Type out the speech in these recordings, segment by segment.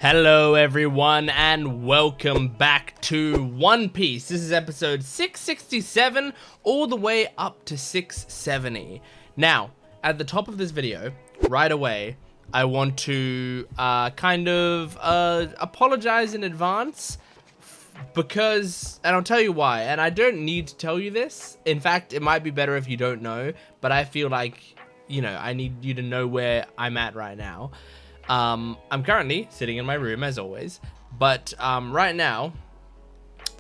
Hello everyone and welcome back to One Piece. This is episode 667 all the way up to 670. Now, at the top of this video, right away, I want to apologize in advance because, and I'll tell you why, and I don't need to tell you this. In fact, it might be better if you don't know, but I feel like, you know, I need you to know where I'm at right now. I'm currently sitting in my room as always, but right now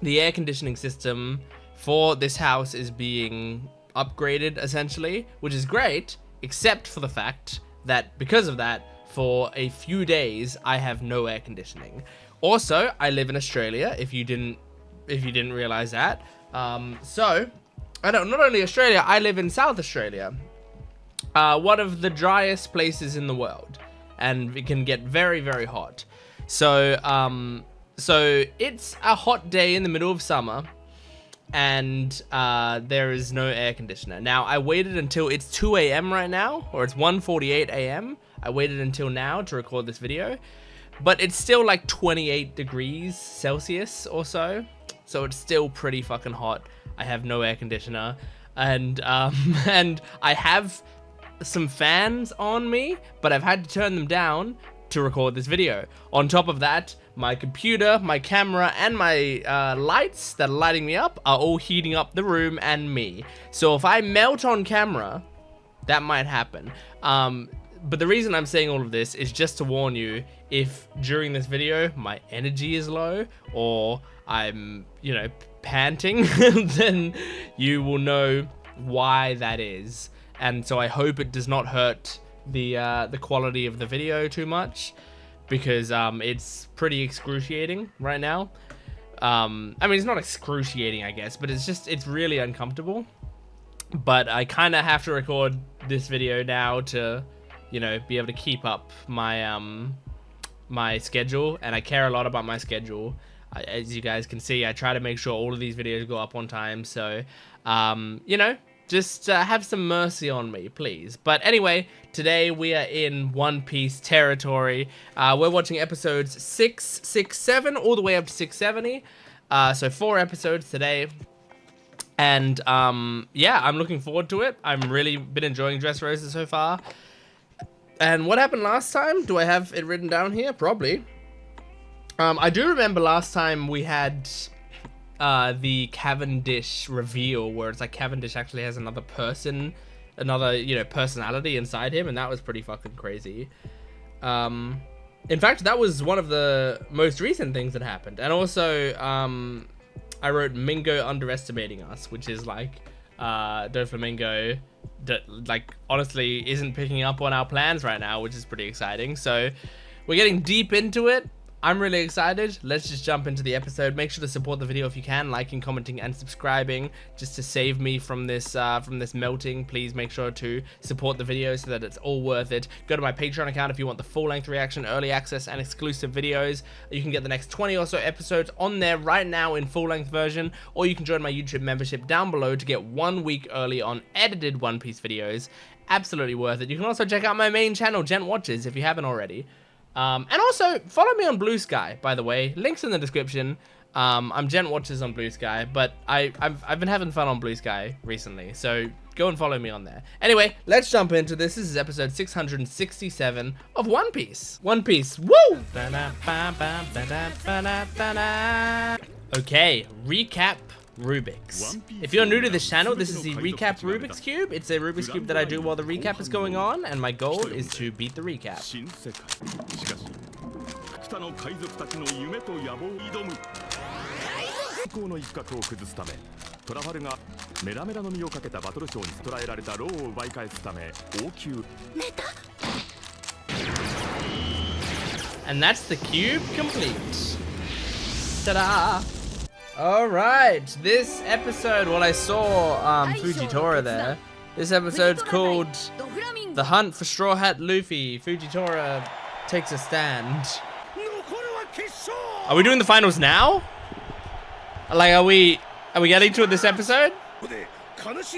the air conditioning system for this house is being upgraded essentially, which is great, except for the fact that because of that, for a few days I have no air conditioning. Also, I live in Australia, if you didn't realize that. So I don't, not only Australia, I live in South Australia, one of the driest places in the world. And it can get very, very hot. So it's a hot day in the middle of summer, and there is no air conditioner. Now, I waited until it's 2 a.m. right now, or it's 1:48 a.m. I waited until now to record this video, but it's still like 28 degrees Celsius or so. So it's still pretty fucking hot. I have no air conditioner, and and I have some fans on me, but I've had to turn them down to record this video. On top of that, my computer, my camera, and my lights that are lighting me up are all heating up the room and me. So if I melt on camera, that might happen. But the reason I'm saying all of this is just to warn you, if during this video my energy is low or I'm, you know, panting, then you will know why that is. And so I hope it does not hurt the quality of the video too much, because it's pretty excruciating right now. I mean, it's not excruciating, I guess, but it's really uncomfortable. But I kind of have to record this video now to, you know, be able to keep up my my schedule, and I care a lot about my schedule. As you guys can see, I try to make sure all of these videos go up on time. So, you know, just have some mercy on me, please. But anyway, today we are in One Piece territory. We're watching episodes 6, 6, 7, all the way up to 670. So 4 episodes today. And yeah, I'm looking forward to it. I'm really been enjoying Dressrosa so far. And what happened last time? Do I have it written down here? Probably. I do remember last time we had the Cavendish reveal, where it's like Cavendish actually has another person, you know, personality inside him, and that was pretty fucking crazy. In fact, that was one of the most recent things that happened. And also, I wrote Mingo underestimating us, which is like, Doflamingo that, like, honestly isn't picking up on our plans right now, which is pretty exciting. So we're getting deep into it. I'm really excited. Let's just jump into the episode. Make sure to support the video if you can, liking, commenting, and subscribing, just to save me from this melting. Please make sure to support the video so that it's all worth it. Go to my Patreon account if you want the full-length reaction, early access, and exclusive videos. You can get the next 20 or so episodes on there right now in full-length version, or you can join my YouTube membership down below to get 1 week early on edited One Piece videos. Absolutely worth it. You can also check out my main channel, Gent Watches, if you haven't already. And also, follow me on Blue Sky, by the way. Links in the description. I'm Gent Watches on Blue Sky, but I've been having fun on Blue Sky recently, so go and follow me on there. Anyway, let's jump into this. This is episode 667 of One Piece. One Piece, woo! Okay, recap Rubik's. If you're new to this channel, this is the recap Rubik's Cube. It's a Rubik's Cube that I do while the recap is going on, and my goal is to beat the recap. And that's the cube complete. Ta-da! Alright, this episode, well, I saw Fujitora there. This episode's called The Hunt for Straw Hat Luffy. Fujitora takes a stand. Are we doing the finals now? Like, are we getting to it this episode?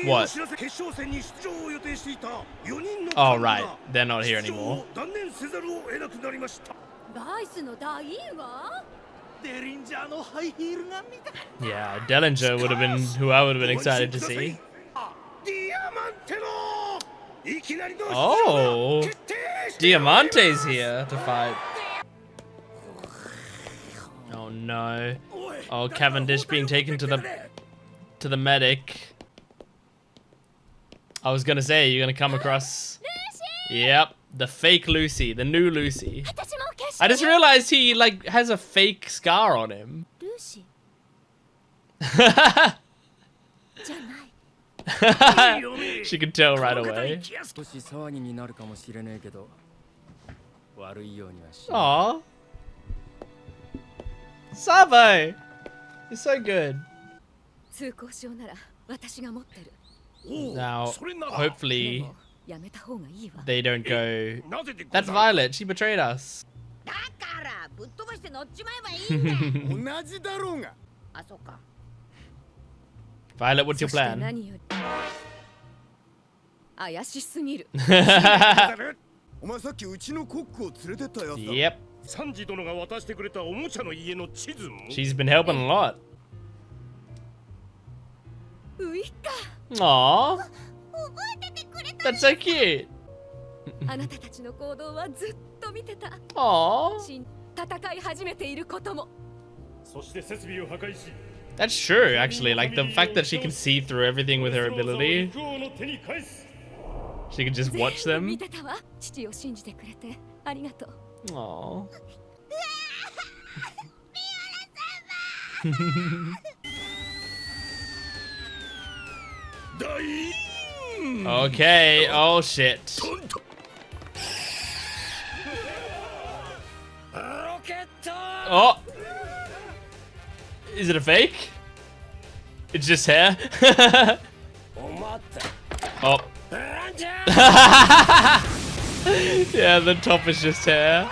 What? Oh, right. They're not here anymore. Yeah, Dellinger would have been who I would have been excited to see. Oh, Diamante's here to fight. Oh no. Oh, Cavendish being taken to the medic. I was gonna say, you're gonna come across... Yep, the fake Lucy, the new Lucy. I just realized he, like, has a fake scar on him. She could tell right away. Aww. Sabo! You're so good. Now, hopefully, they don't go... That's Violet, she betrayed us. Violet, what's your plan? Yep. She's been helping a lot. Aww. That's so cute. Aww. That's true, actually. Like, the fact that she can see through everything with her ability. She can just watch them. Aww. Okay, oh shit. Oh! Is it a fake? It's just hair? Oh. Yeah, the top is just hair.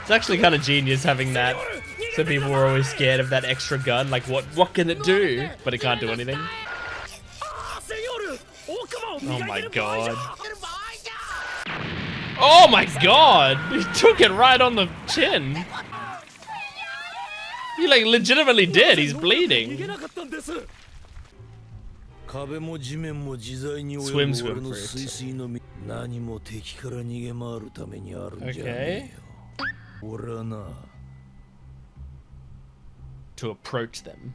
It's actually kind of genius having that. So people were always scared of that extra gun. Like, what can it do? But it can't do anything. Oh my god. Oh my god! He took it right on the chin. He like legitimately did. He's bleeding. Swim fruit. Okay. To approach them.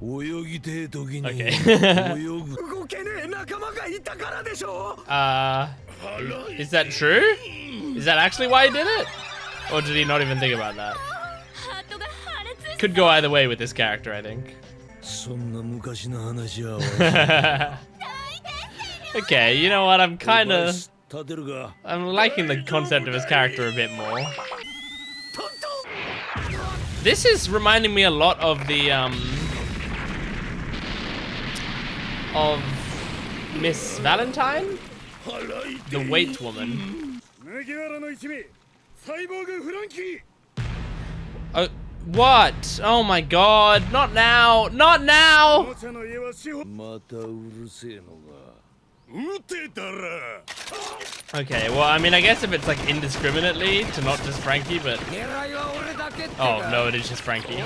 Okay. Is that true? Is that actually why he did it? Or did he not even think about that? Could go either way with this character, I think. Okay, you know what? I'm liking the concept of his character a bit more. This is reminding me a lot of the of Miss Valentine, the weight woman. What? Oh my god! Not now! Not now! Okay, well, I mean, I guess if it's like indiscriminately to not just Frankie, but... Oh, no, it is just Frankie.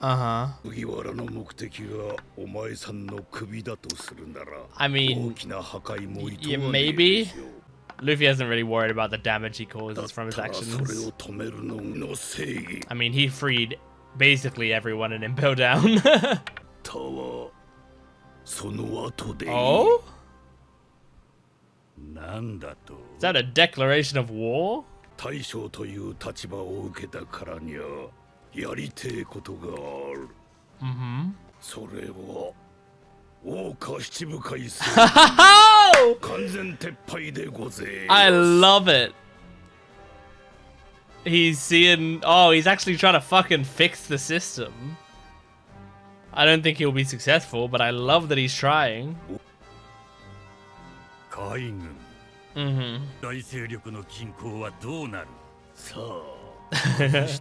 Uh-huh. I mean, yeah, maybe. Luffy hasn't really worried about the damage he causes from his actions. I mean, he freed basically everyone in Impel Down. Oh? Is that a declaration of war? Mm-hmm. I love it. He's seeing... Oh, he's actually trying to fucking fix the system. I don't think he'll be successful, but I love that he's trying. Mm-hmm. I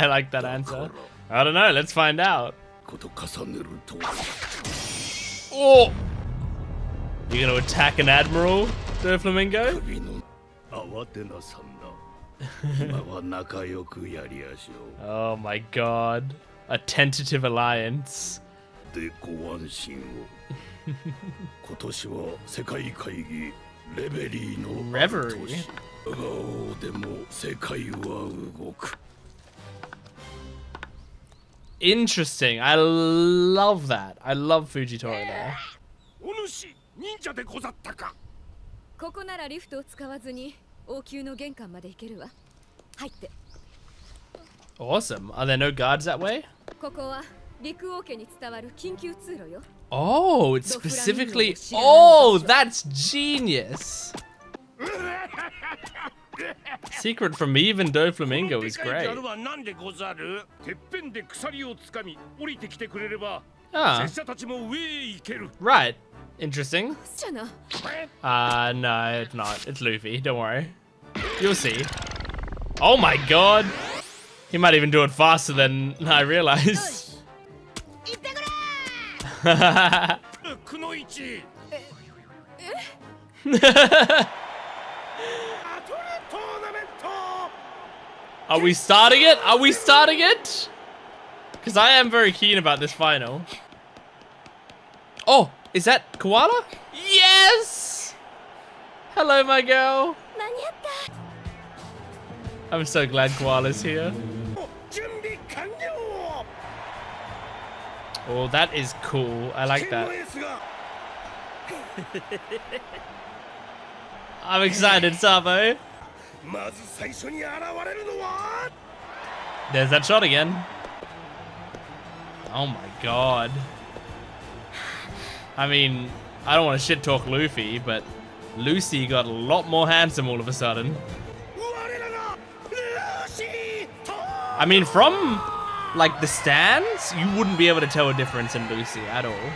like that answer. I don't know, let's find out. Oh! You're gonna attack an admiral, Doflamingo? Oh my god. A tentative alliance. Reverie? Interesting. I love that. I love Fujitora there. Awesome. Are there no guards that way? Oh, it's specifically... Oh, that's genius. Secret from even Doflamingo is great. Ah. Right. Interesting. No, it's not. It's Luffy. Don't worry. You'll see. Oh my god. He might even do it faster than I realized. Are we starting it? Are we starting it? Because I am very keen about this final. Oh, is that Koala? Yes! Hello, my girl. I'm so glad Koala's here. Oh, that is cool. I like that. I'm excited, Sabo. There's that shot again. Oh my god. I mean, I don't want to shit talk Luffy, but Lucy got a lot more handsome all of a sudden. I mean, from like the stands, you wouldn't be able to tell a difference in Lucy at all.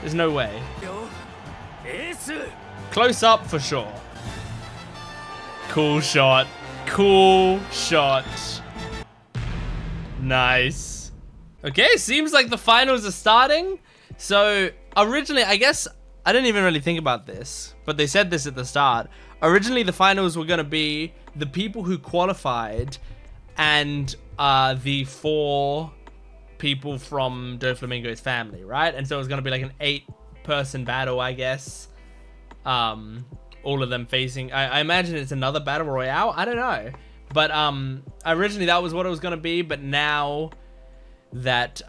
There's no way. Close up for sure. Cool shot. Cool shot. Nice. Okay, seems like the finals are starting. So originally, I guess I didn't even really think about this, but they said this at the start. Originally, the finals were going to be the people who qualified and the 4 people from Doflamingo's family, right? And so it was going to be like an 8-person battle, I guess. All of them facing... I imagine it's another battle royale. I don't know. But originally that was what it was going to be. But now that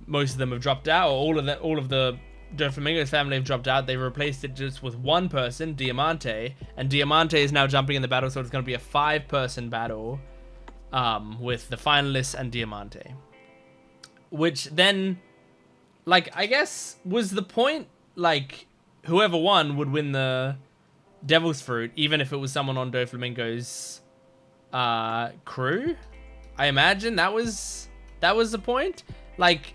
most of them have dropped out, or all of the Doflamingo's family have dropped out, they replaced it just with one person, Diamante. And Diamante is now jumping in the battle, so it's going to be a 5-person battle with the finalists and Diamante. Which then, like, I guess was the point, like, whoever won would win the Devil's Fruit, even if it was someone on Doflamingo's crew. I imagine that was the point. Like,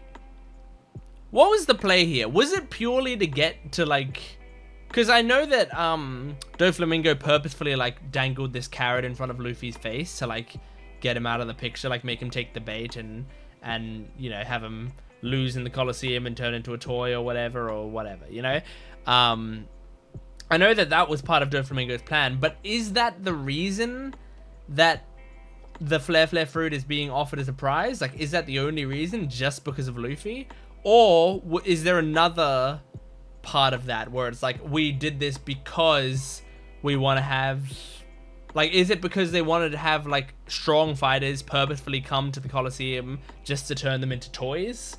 what was the play here? Was it purely to get to, like, because I know that Doflamingo purposefully like dangled this carrot in front of Luffy's face to like get him out of the picture, like make him take the bait and you know, have him lose in the Colosseum and turn into a toy or whatever, you know. I know that that was part of Doflamingo's plan, but is that the reason that the Flare fruit is being offered as a prize? Like, is that the only reason, just because of Luffy? Or is there another part of that where it's like, we did this because we want to have... Like, is it because they wanted to have, like, strong fighters purposefully come to the Colosseum just to turn them into toys?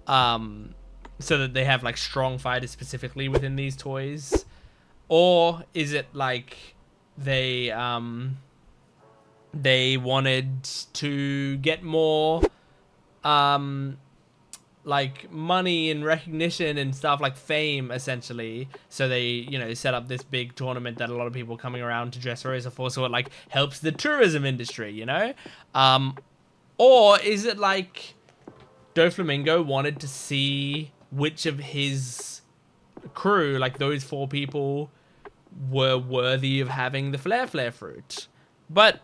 So that they have, like, strong fighters specifically within these toys? Or is it, like, they wanted to get more, like, money and recognition and stuff, like fame, essentially. So they, you know, set up this big tournament that a lot of people are coming around to Dressrosa for, so it, like, helps the tourism industry, you know? Or is it, like, Doflamingo wanted to see which of his crew, like those 4 people, were worthy of having the Flare fruit? But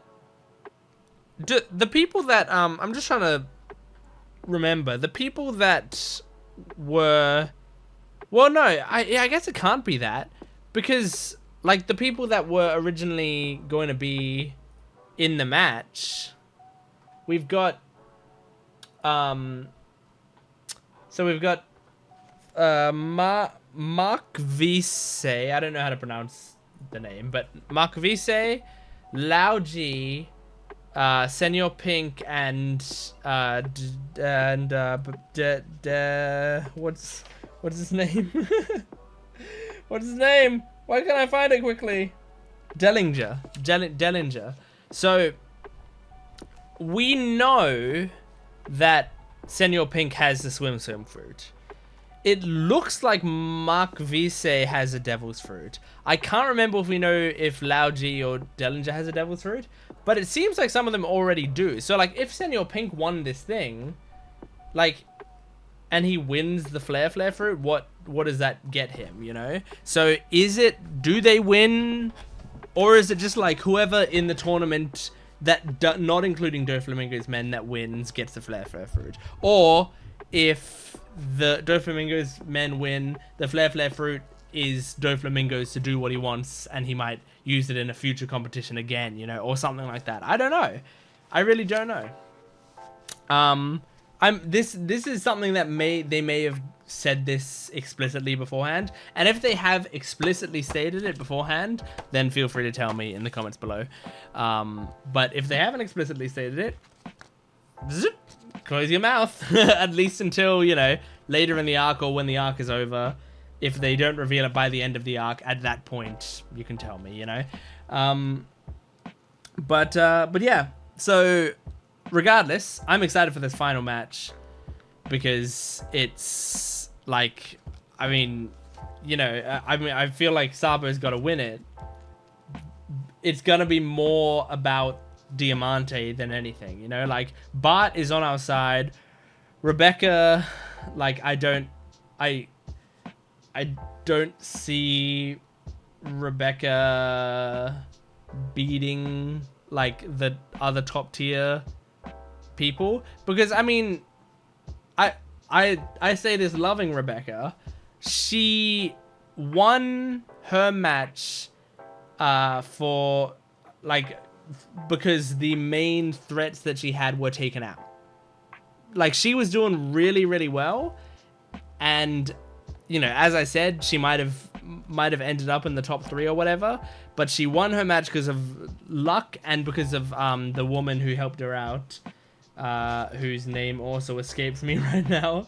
the people that I'm just trying to remember the people that were. Well, no, I guess it can't be that, because like the people that were originally going to be in the match, we've got so we've got Mark Vise. I don't know how to pronounce the name, but Mark Vise, Lao Ji, Senor Pink, and what's his name? What's his name? Why can't I find it quickly? Dellinger. So we know that Senor Pink has the swim fruit. It looks like Mark Vise has a devil's fruit. I can't remember if we know if Lao Ji or Dellinger has a devil's fruit, but it seems like some of them already do. So like if Senor Pink won this thing, like, and he wins the flare fruit, what does that get him, you know? So do they win, or is it just like whoever in the tournament that, not including Doflamingo's men, that wins gets the flare fruit? Or if the Doflamingo's men win, the flare fruit is Doflamingo's to do what he wants, and he might use it in a future competition again, you know, or something like that. I don't know. I really don't know. This is something that they may have said this explicitly beforehand, and if they have explicitly stated it beforehand, then feel free to tell me in the comments below. But if they haven't explicitly stated it, zip, close your mouth. At least until, you know, later in the arc, or when the arc is over. If they don't reveal it by the end of the arc, at that point you can tell me, you know. But yeah, so regardless, I'm excited for this final match, because it's like, I mean, you know, I feel like Sabo's got to win it. It's gonna be more about Diamante than anything, you know. Like, Bart is on our side. Rebecca, like, I don't see Rebecca beating like the other top tier people, because I mean, I say this loving Rebecca. She won her match for like, because the main threats that she had were taken out. Like, she was doing really, really well, and you know, as I said, she might have ended up in the top 3 or whatever, but she won her match because of luck and because of the woman who helped her out, whose name also escapes me right now.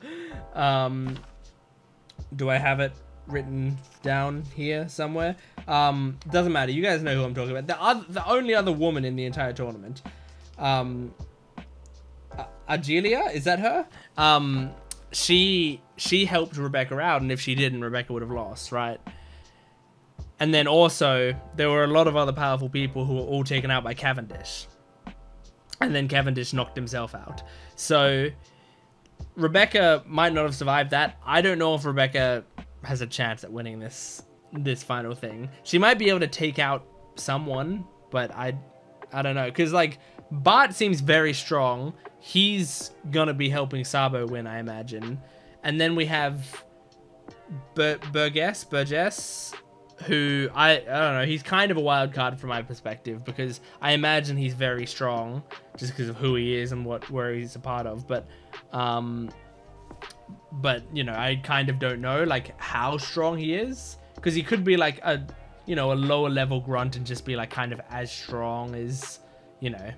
Do I have it written down here somewhere? Doesn't matter. You guys know who I'm talking about. The only other woman in the entire tournament. Argelia, is that her? She helped Rebecca out, and if she didn't, Rebecca would have lost, right? And then also, there were a lot of other powerful people who were all taken out by Cavendish. And then Cavendish knocked himself out. So, Rebecca might not have survived that. I don't know if Rebecca has a chance at winning this final thing. She might be able to take out someone, but I don't know. Because, like, Bart seems very strong. He's gonna be helping Sabo win, I imagine. And then we have Burgess, who I don't know. He's kind of a wild card from my perspective, because I imagine he's very strong just because of who he is and where he's a part of. But you know, I kind of don't know like how strong he is, because he could be like a lower level grunt and just be like kind of as strong as, you know,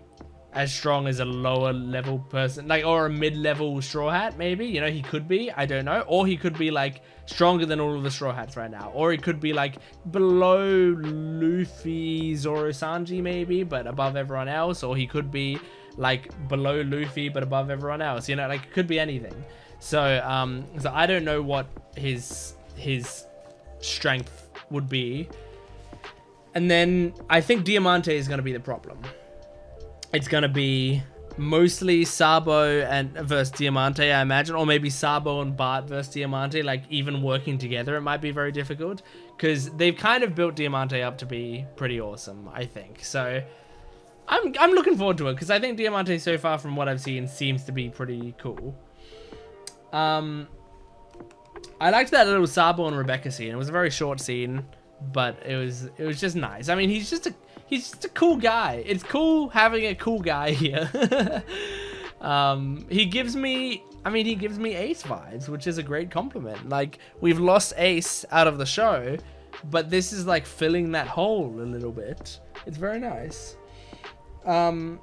as strong as a lower level person, like, or a mid-level Straw Hat, maybe, you know, he could be, I don't know, or he could be like stronger than all of the Straw Hats right now, or he could be like below Luffy, Zoro, Sanji maybe, but above everyone else, or he could be like below Luffy but above everyone else, you know, like, it could be anything. So I don't know what his strength would be. And then I think Diamante is going to be the problem. It's going to be mostly Sabo versus Diamante, I imagine. Or maybe Sabo and Bart versus Diamante. Like, even working together, it might be very difficult. Because they've kind of built Diamante up to be pretty awesome, I think. So, I'm looking forward to it because I think Diamante so far from what I've seen seems to be pretty cool. I liked that little Sabo and Rebecca scene. It was a very short scene, but it was just nice. I mean, he's just a cool guy. It's cool having a cool guy here. He gives me Ace vibes, which is a great compliment. Like, we've lost Ace out of the show, but this is like filling that hole a little bit. It's very nice. So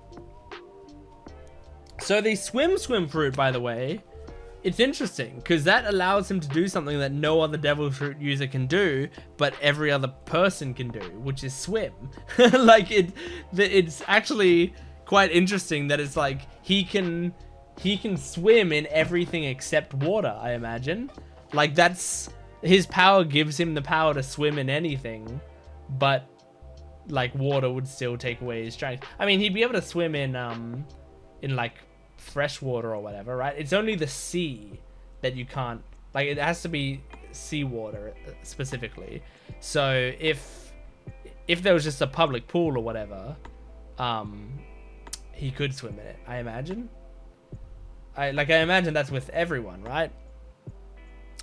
the swim fruit, by the way, it's interesting because that allows him to do something that no other devil fruit user can do, but every other person can do, which is swim. Like, it's actually quite interesting that it's like he can swim in everything except water, I imagine. Like, that's his power gives him the power to swim in anything, but like water would still take away his strength. I mean, he'd be able to swim in like fresh water or whatever, right? It's only the sea that you can't, like, it has to be seawater specifically. So if there was just a public pool or whatever, he could swim in it, I imagine. I imagine that's with everyone, right?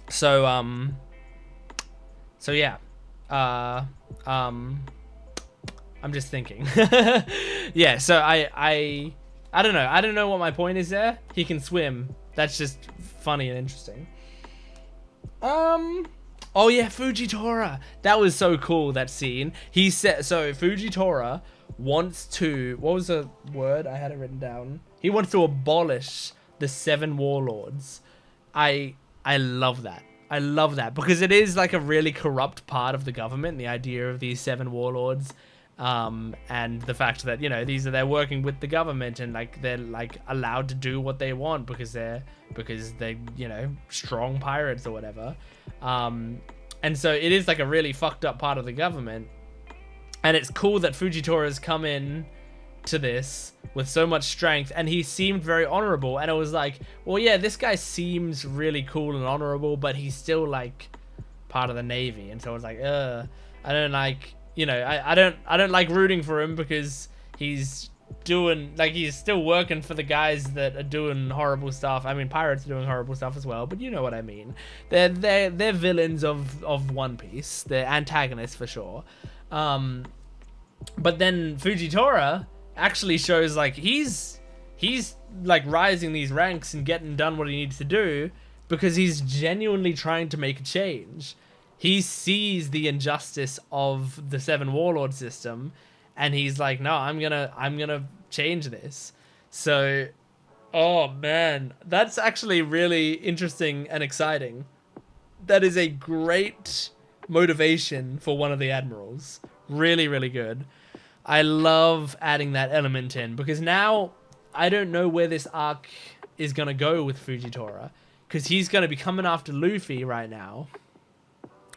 So yeah. I'm just thinking. Yeah, so I don't know. I don't know what my point is there. He can swim. That's just funny and interesting. Oh yeah, Fujitora. That was so cool, that scene. He said, so Fujitora wants to, what was the word? I had it written down. He wants to abolish the 7 warlords. I love that. I love that because it is like a really corrupt part of the government, the idea of these 7 warlords. And the fact that, you know, they're working with the government and like they're like allowed to do what they want because they're you know, strong pirates or whatever. And so it is like a really fucked up part of the government, and it's cool that Fujitora has come in to this with so much strength, and he seemed very honorable, and it was like, well, yeah, this guy seems really cool and honorable, but he's still like part of the Navy, and so I was like, I don't like, you know, I don't like rooting for him because he's doing, like, he's still working for the guys that are doing horrible stuff. I mean, pirates are doing horrible stuff as well, but you know what I mean. They're villains of One Piece. They're antagonists for sure. But then Fujitora actually shows like he's like rising these ranks and getting done what he needs to do because he's genuinely trying to make a change. He sees the injustice of the 7 warlord system, and he's like, no, I'm gonna change this. So, oh man, that's actually really interesting and exciting. That is a great motivation for one of the admirals. Really, really good. I love adding that element in because now I don't know where this arc is gonna go with Fujitora, because he's gonna be coming after Luffy right now.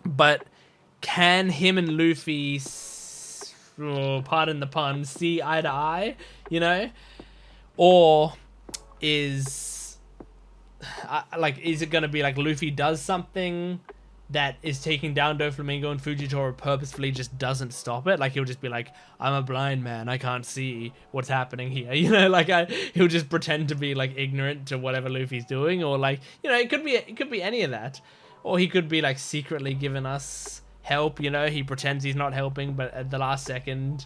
But can him and Luffy, pardon the pun, see eye to eye, you know? Or is it going to be like Luffy does something that is taking down Doflamingo and Fujitora purposefully just doesn't stop it? Like, he'll just be like, I'm a blind man, I can't see what's happening here, you know? Like, he'll just pretend to be like ignorant to whatever Luffy's doing, or like, you know, it could be any of that. Or he could be like secretly giving us help, you know, he pretends he's not helping, but at the last second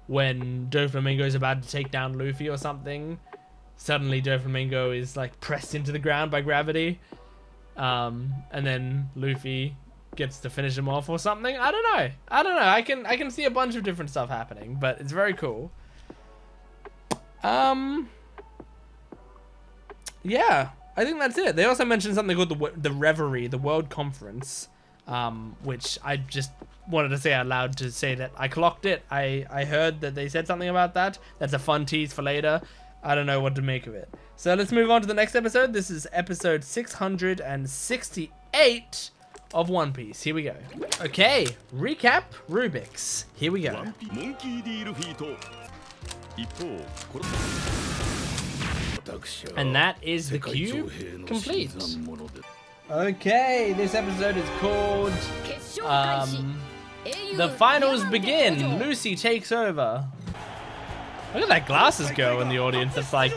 when Doflamingo is about to take down Luffy or something, suddenly Doflamingo is like pressed into the ground by gravity, and then Luffy gets to finish him off or something. I don't know. I can see a bunch of different stuff happening, but it's very cool. Yeah, I think that's it. They also mentioned something called the Reverie, the World Conference, which I just wanted to say out loud to say that I clocked it. I heard that they said something about that. That's a fun tease for later. I don't know what to make of it. So let's move on to the next episode. This is episode 668 of One Piece. Here we go. Okay, recap Rubik's. Here we go. And that is the cube complete. Okay, this episode is called The Finals Begin. Lucy takes over. Look at that glasses girl in the audience. That's like,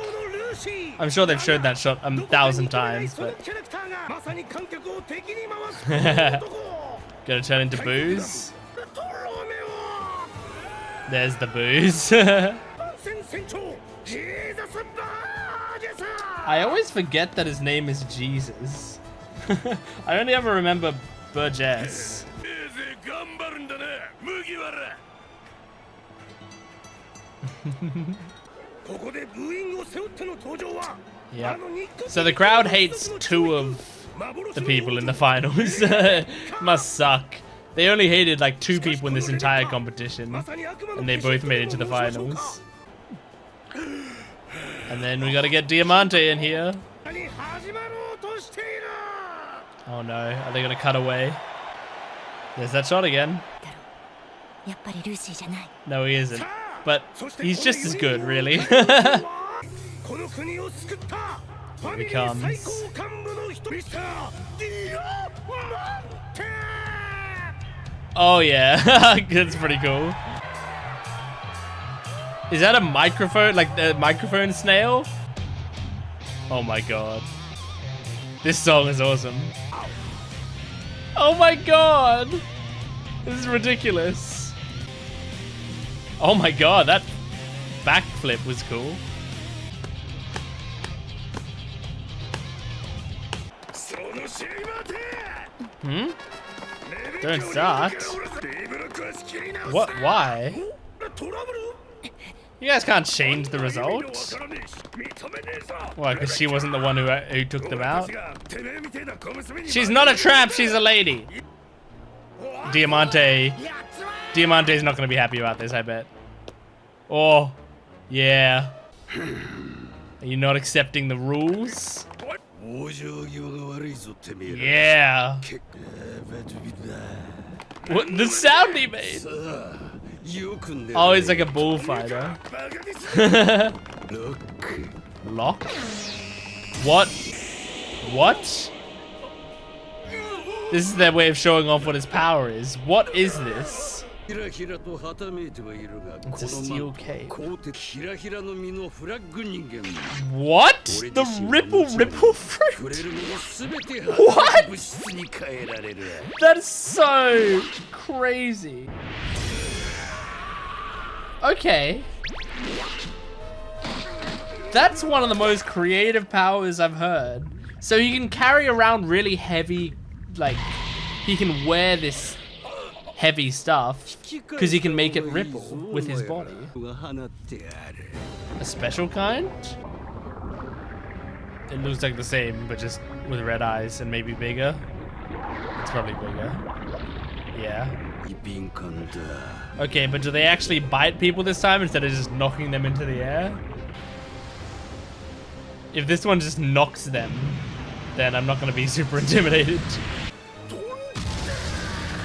I'm sure they've showed that shot 1,000 times, but gonna turn into booze. There's the booze. I always forget that his name is Jesus. I only ever remember Burgess. Yeah. So the crowd hates 2 of the people in the finals. Must suck. They only hated like 2 people in this entire competition, and they both made it to the finals. And then we gotta get Diamante in here. Oh no, are they gonna cut away? There's that shot again. No, he isn't. But he's just as good, really. Here he comes. Oh yeah, that's pretty cool. Is that a microphone, like the microphone snail? Oh my god. This song is awesome. Oh my god. This is ridiculous. Oh my god, that backflip was cool. Hmm? Don't start. What? Why? You guys can't change the result. Why? Because she wasn't the one who took them out? She's not a tramp, she's a lady. Diamante's not going to be happy about this, I bet. Oh, yeah. Are you not accepting the rules? Yeah. What? The sound he made. Oh, he's like a bullfighter. Lock? What? What? This is their way of showing off what his power is. What is this? It's a steel cape. What? The ripple fruit? What? That is so crazy. Okay. That's one of the most creative powers I've heard. So he can carry around really heavy, like, he can wear this heavy stuff because he can make it ripple with his body. A special kind? It looks like the same, but just with red eyes and maybe bigger. It's probably bigger. Yeah. Okay, but do they actually bite people this time instead of just knocking them into the air? If this one just knocks them, then I'm not going to be super intimidated.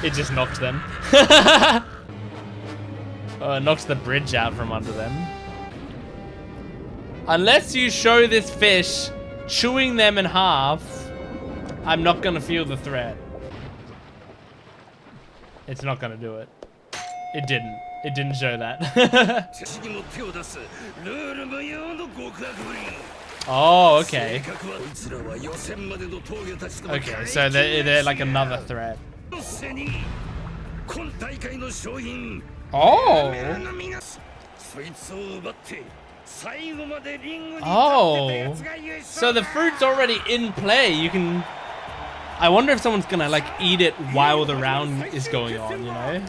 It just knocked them. It knocks the bridge out from under them. Unless you show this fish chewing them in half, I'm not going to feel the threat. It's not going to do it. It didn't. It didn't show that. Oh, okay. Okay, so they're like another threat. Oh. Oh. So the fruit's already in play. You can... I wonder if someone's gonna like eat it while the round is going on, you know?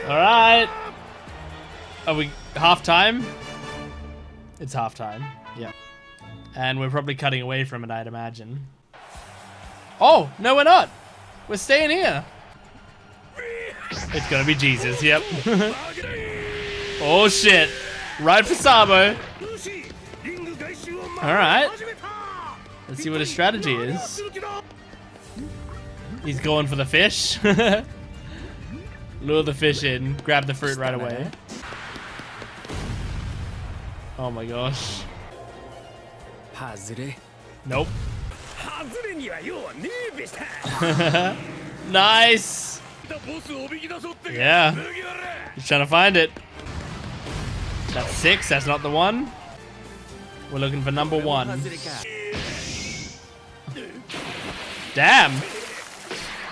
Alright. Are we half time? It's half time. Yeah. And we're probably cutting away from it, I'd imagine. Oh, no we're not. We're staying here. It's gonna be Jesus, yep. Oh shit. Right for Sabo. Alright. Let's see what his strategy is. He's going for the fish. Lure the fish in, grab the fruit right away. Oh my gosh. Nope. Nice. Yeah. He's trying to find it. That's 6. That's not the one. We're looking for number 1. Damn.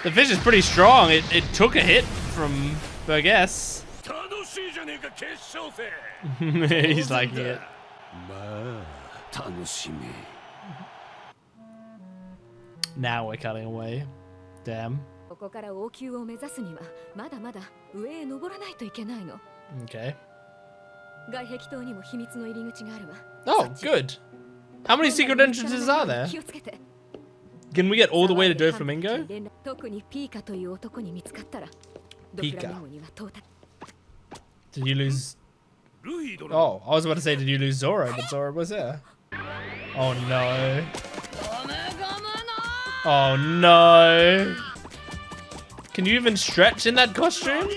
The fish is pretty strong. It took a hit from Burgess. He's liking it. Now we're cutting away. Damn. Okay. Oh, good. How many secret entrances are there? Can we get all the way to Doflamingo? Pika. Did you lose? Oh, I was about to say, did you lose Zoro? But Zoro was there. Oh no. Oh no. Can you even stretch in that costume?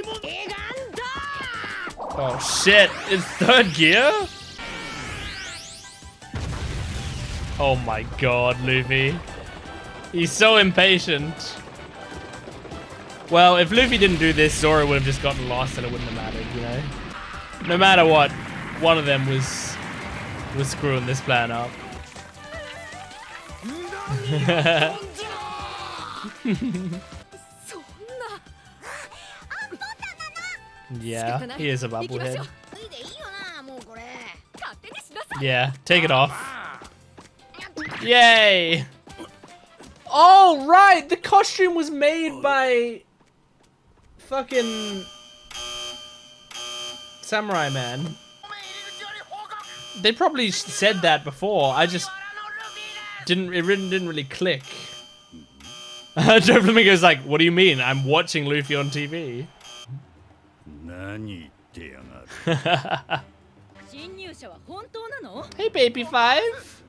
Oh shit, it's 3rd gear? Oh my god, Luffy. He's so impatient. Well, if Luffy didn't do this, Zoro would have just gotten lost and it wouldn't have mattered, you know? No matter what, one of them was screwing this plan up. Yeah, he is a bubblehead. Yeah, take it off. Yay! Oh, right! The costume was made by fucking Samurai Man. They probably said that before. I just didn't really click. Doflamingo's like, what do you mean? I'm watching Luffy on TV. Hey, baby 5.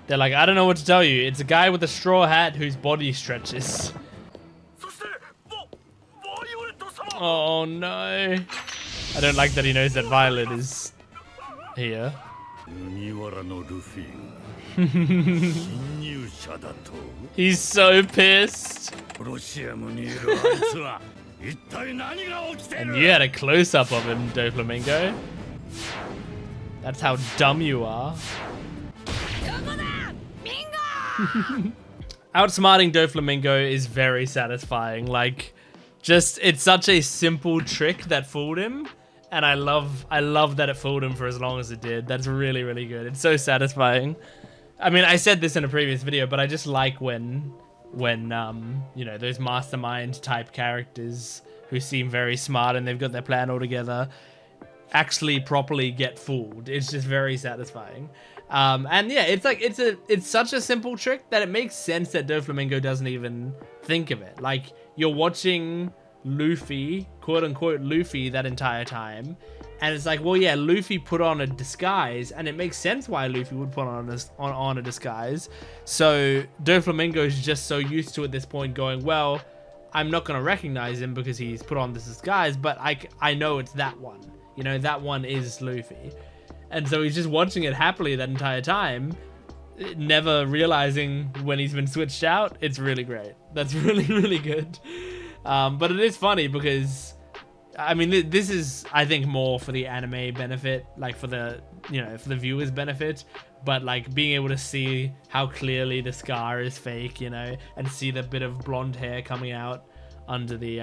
They're like, I don't know what to tell you. It's a guy with a straw hat whose body stretches. Oh no. I don't like that he knows that Violet is here. He's so pissed. And you had a close-up of him, Doflamingo. That's how dumb you are. Outsmarting Doflamingo is very satisfying. Like, just, it's such a simple trick that fooled him. And I love that it fooled him for as long as it did. That's really, really good. It's so satisfying. I mean, I said this in a previous video, but I just like when you know, those mastermind type characters who seem very smart and they've got their plan all together actually properly get fooled. It's just very satisfying. And yeah, it's like, it's such a simple trick that it makes sense that Doflamingo doesn't even think of it. Like, you're watching Luffy, quote unquote Luffy, that entire time, and it's like, well, yeah, Luffy put on a disguise, and it makes sense why Luffy would put on a disguise. So Doflamingo's just so used to at this point going, well, I'm not gonna recognize him because he's put on this disguise, but I know it's that one. You know, that one is Luffy. And so he's just watching it happily that entire time, never realizing when he's been switched out. It's really great. That's really, really good. But it is funny because, I mean, this is, I think, more for the anime benefit, like for the, you know, for the viewers' benefit. But like being able to see how clearly the scar is fake, you know, and see the bit of blonde hair coming out under the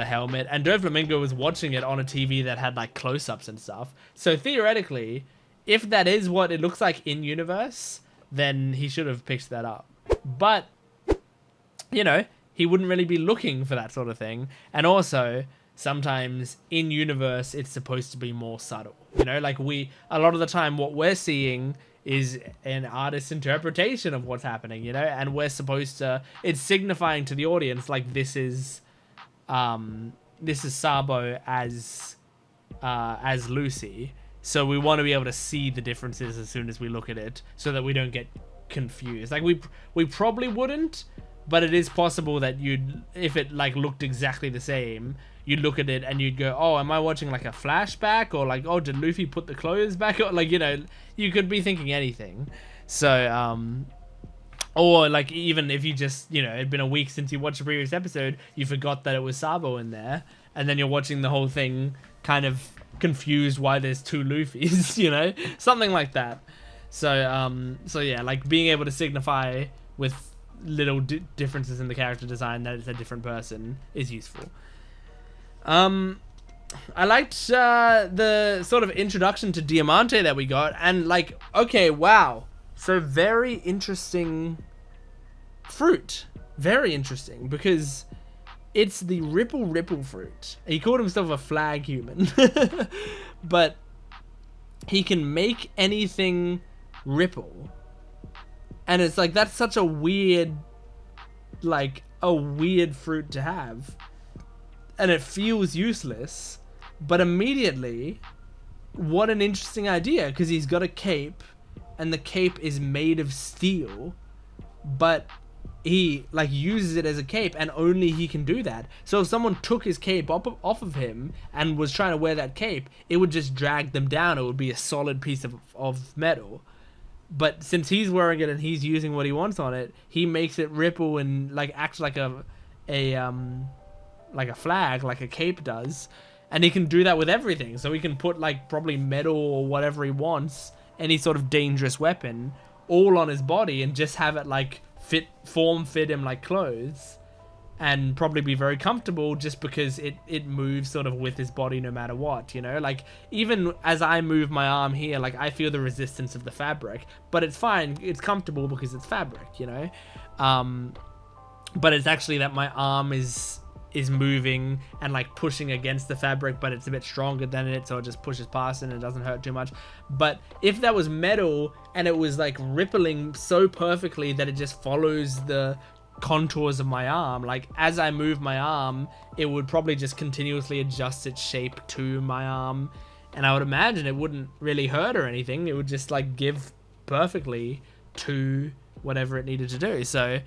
helmet. And Doflamingo was watching it on a TV that had like close-ups and stuff. So theoretically, if that is what it looks like in universe, then he should have picked that up. But, you know, he wouldn't really be looking for that sort of thing. And also, sometimes in universe, it's supposed to be more subtle. You know, like a lot of the time, what we're seeing is an artist's interpretation of what's happening, you know, and we're supposed to, it's signifying to the audience, like, this is Sabo as Lucy. So we want to be able to see the differences as soon as we look at it, so that we don't get confused. Like, we probably wouldn't, but it is possible that if it like looked exactly the same, you'd look at it and you'd go, oh, am I watching like a flashback? Or like, oh, did Luffy put the clothes back? Or like, you know, you could be thinking anything. So Or like even if you just, you know, it'd been a week since you watched the previous episode, you forgot that it was Sabo in there, and then you're watching the whole thing kind of confused why there's 2 Luffys, you know, something like that. So yeah, like being able to signify with little differences in the character design that it's a different person is useful. I liked the sort of introduction to Diamante that we got, and like, okay, wow. So very interesting fruit. Very interesting, because it's the ripple fruit. He called himself a flag human. But he can make anything ripple. And it's like, that's such a weird, like, a weird fruit to have. And it feels useless. But immediately, what an interesting idea, because he's got a cape. And the cape is made of steel, but he like uses it as a cape, and only he can do that. So if someone took his cape off of him and was trying to wear that cape, it would just drag them down. It would be a solid piece of metal. But since he's wearing it and he's using what he wants on it, he makes it ripple and like act like a flag, like a cape does. And he can do that with everything. So he can put like probably metal or whatever he wants, any sort of dangerous weapon, all on his body, and just have it like fit him like clothes, and probably be very comfortable just because it moves sort of with his body no matter what, you know. Like even as I move my arm here, like I feel the resistance of the fabric, but it's fine, it's comfortable because it's fabric, you know. But it's actually that my arm is moving and like pushing against the fabric, but it's a bit stronger than it, so it just pushes past it and it doesn't hurt too much. But if that was metal and it was like rippling so perfectly that it just follows the contours of my arm, like as I move my arm, it would probably just continuously adjust its shape to my arm, and I would imagine it wouldn't really hurt or anything. It would just like give perfectly to whatever it needed to do. So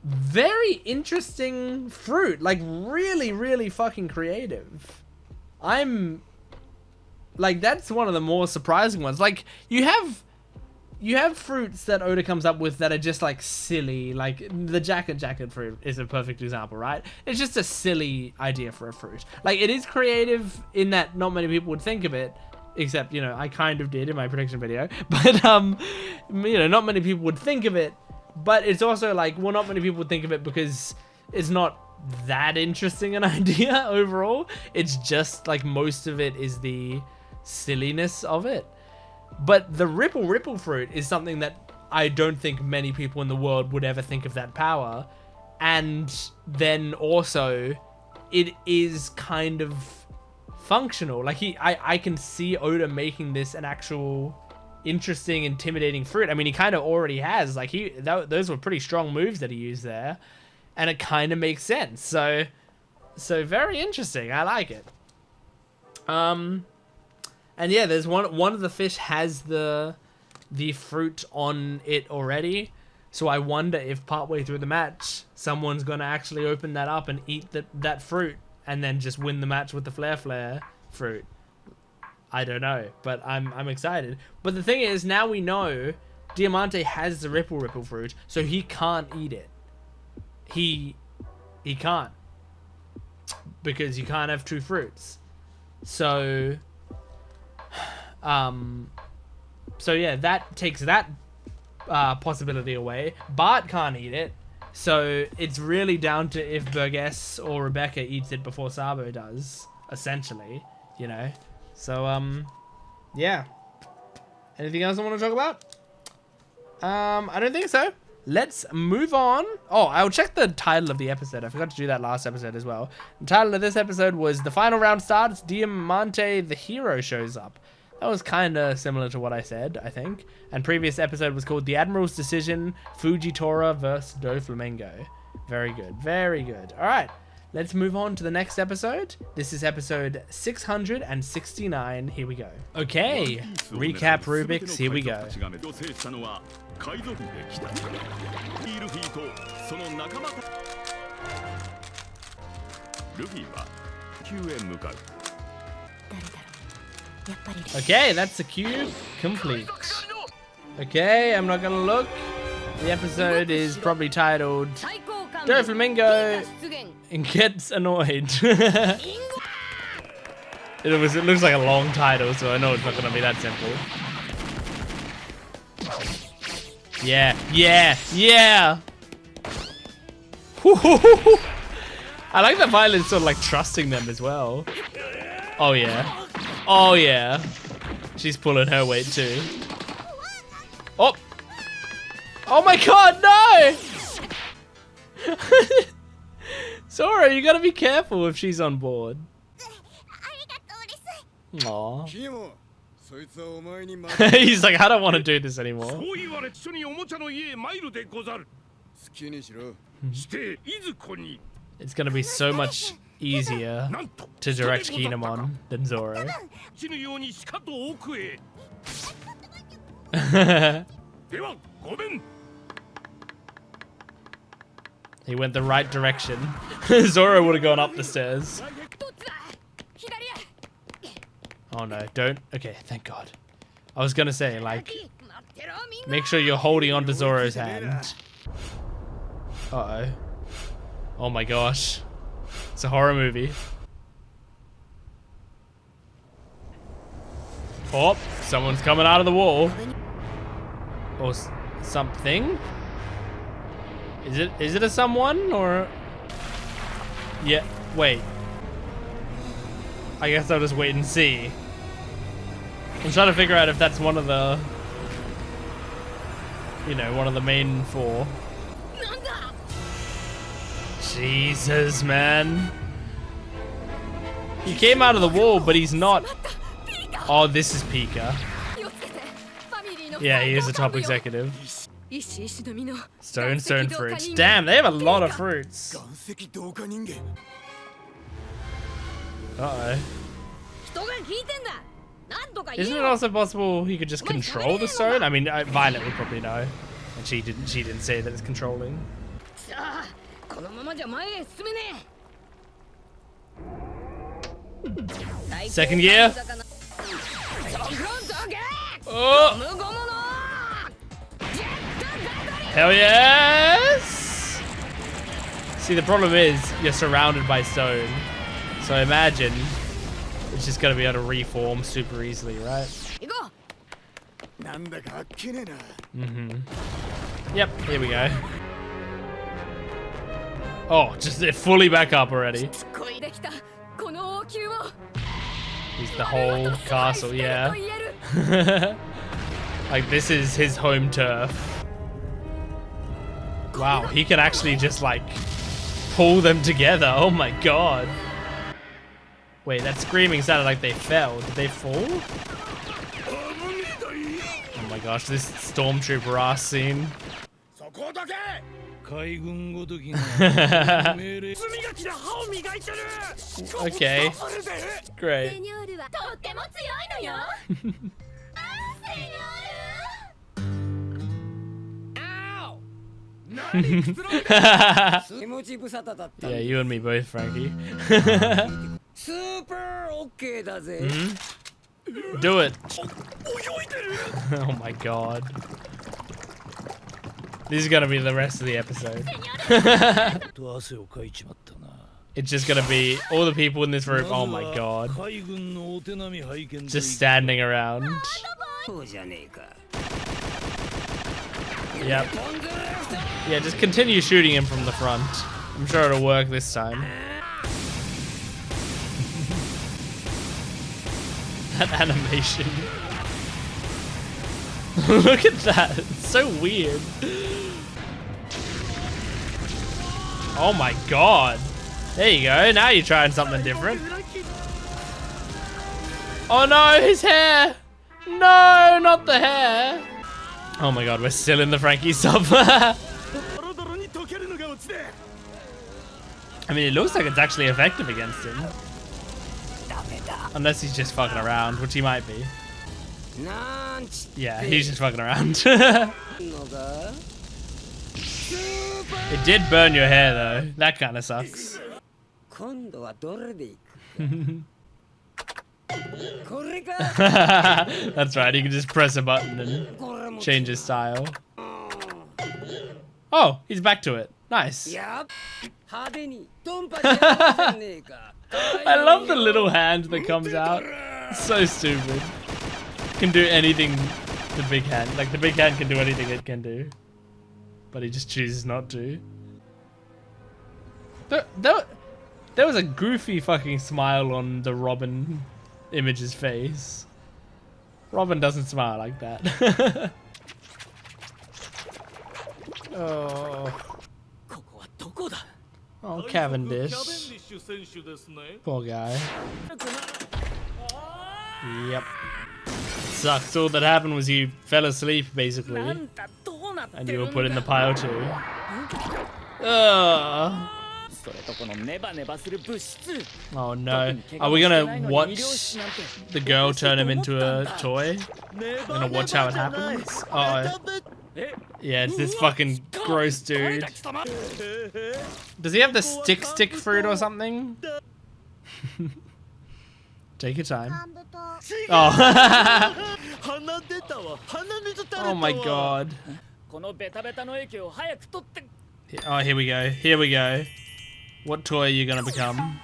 very interesting fruit, like really fucking creative. I'm like, that's one of the more surprising ones. Like you have fruits that Oda comes up with that are just like silly, like the jacket fruit is a perfect example, right? It's just a silly idea for a fruit. Like it is creative in that not many people would think of it, except, you know, I kind of did in my prediction video, but you know, not many people would think of it. But it's also like, well, not many people would think of it because it's not that interesting an idea overall. It's just like most of it is the silliness of it. But the ripple fruit is something that I don't think many people in the world would ever think of that power. And then also it is kind of functional. Like I can see Oda making this an actual interesting, intimidating fruit. I mean, he kind of already has, like those were pretty strong moves that he used there, and it kind of makes sense. So very interesting. I like it. And yeah, there's one of the fish has the fruit on it already, so I wonder if partway through the match someone's gonna actually open that up and eat that fruit and then just win the match with the flare fruit. I don't know, but I'm excited. But the thing is, now we know Diamante has the ripple fruit, so he can't eat it. He can't, because you can't have 2 fruits. So yeah, that takes that possibility away. Bart can't eat it, so it's really down to if Burgess or Rebecca eats it before Sabo does, essentially, you know. So, yeah. Anything else I want to talk about? I don't think so. Let's move on. Oh, I'll check the title of the episode. I forgot to do that last episode as well. The title of this episode was The Final Round Starts, Diamante the Hero Shows Up. That was kind of similar to what I said, I think. And previous episode was called The Admiral's Decision, Fujitora vs. Doflamingo. Very good. Very good. All right. Let's move on to the next episode. This is episode 669. Here we go. Okay, recap Rubik's. Here we go. Okay, that's the cube complete. Okay, I'm not gonna look. The episode is probably titled "Joe Flamingo Gets Annoyed." It looks like a long title, so I know it's not gonna be that simple. Yeah, yeah, yeah. I like that Violet's sort of like trusting them as well. Oh yeah, oh yeah. She's pulling her weight too. Oh, oh my God, no! Zoro, you gotta be careful if she's on board. Aww. He's like, I don't want to do this anymore. It's gonna be so much easier to direct Kinemon than Zoro. He went the right direction. Zoro would have gone up the stairs. Oh no, don't. Okay, thank God. I was gonna say, like, make sure you're holding onto Zoro's hand. Uh-oh. Oh my gosh. It's a horror movie. Oh, someone's coming out of the wall. Or something? Is it a someone or? Yeah, wait. I guess I'll just wait and see. I'm trying to figure out if that's one of the, you know, one of the main four. Jesus, man. He came out of the wall, but he's not. Oh, this is Pika. Yeah, he is a top executive. Stone fruits. Damn, they have a lot of fruits. Uh-oh. Isn't it also possible he could just control the stone? I mean, Violet would probably know, and she didn't say that it's controlling. Second gear. Oh. Hell yes! See, the problem is you're surrounded by stone, so imagine it's just gonna be able to reform super easily, right? Mm-hmm. Yep, here we go. Oh, just they're fully back up already. He's the whole castle, yeah. Like, this is his home turf. Wow, he can actually just, like, pull them together. Oh my God. Wait, that screaming sounded like they fell. Did they fall? Oh my gosh, this stormtrooper ass scene. Okay. Great. Yeah, you and me both, Frankie. Mm-hmm. Do it. Oh my God. This is gonna be the rest of the episode. It's just gonna be all the people in this room. Oh my God. Just standing around. Yep. Yeah, just continue shooting him from the front. I'm sure it'll work this time. That animation. Look at that. It's so weird. Oh my God. There you go. Now you're trying something different. Oh no, his hair. No, not the hair. Oh my God, we're still in the Frankie sub. I mean, it looks like it's actually effective against him. Unless he's just fucking around, which he might be. Yeah, he's just fucking around. It did burn your hair though. That kind of sucks. That's right, you can just press a button and change his style. Oh, he's back to it. Nice. I love the little hand that comes out. So stupid. Can do anything the big hand. Like, the big hand can do anything it can do. But he just chooses not to. There was a goofy fucking smile on the Robin image's face. Robin doesn't smile like that. Oh. Oh, Cavendish. Poor guy. Yep. Sucks. All that happened was you fell asleep, basically. And you were put in the pile too. Ugh. Oh no. Are we gonna watch the girl turn him into a toy? We're gonna watch how it happens? Uh oh. Yeah, it's this fucking gross dude. Does he have the stick fruit or something? Take your time. Oh. Oh my god. Oh, here we go. Here we go. What toy are you gonna become?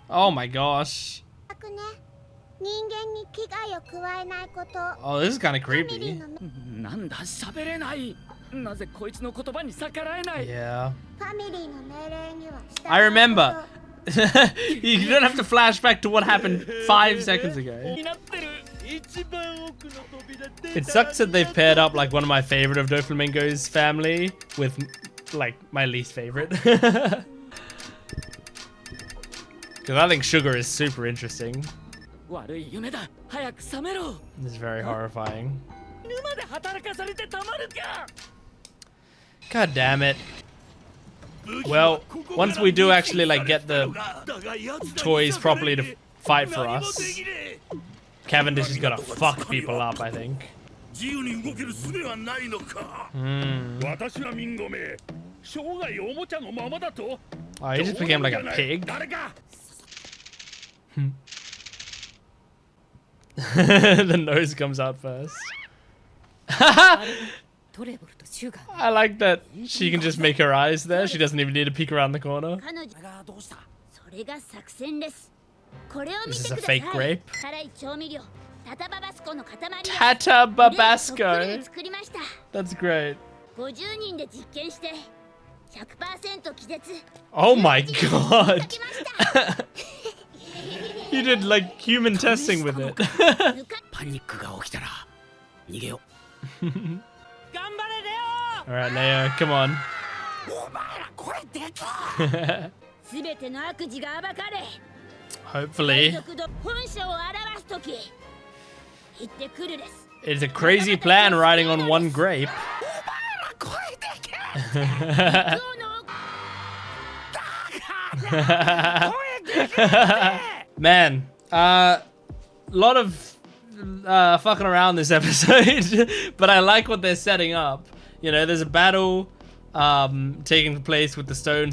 Oh my gosh. Oh, this is kind of creepy. Yeah. I remember. You don't have to flash back to what happened 5 seconds ago. It sucks that they've paired up like one of my favorite of Doflamingo's family with like my least favorite. Because I think Sugar is super interesting. It's very horrifying. God damn it. Well, once we do actually like get the toys properly to fight for us, Cavendish is gonna fuck people up, I think. Oh, he just became like a pig. The nose comes out first. I like that she can just make her eyes there. She doesn't even need to peek around the corner. This is a fake grape. Tata Babasco. That's great. Oh my god. You did like human testing with it. Alright, Leo, come on. Hopefully. It's a crazy plan riding on one grape. Man, a lot of fucking around this episode, but I like what they're setting up. You know, there's a battle taking place with the stone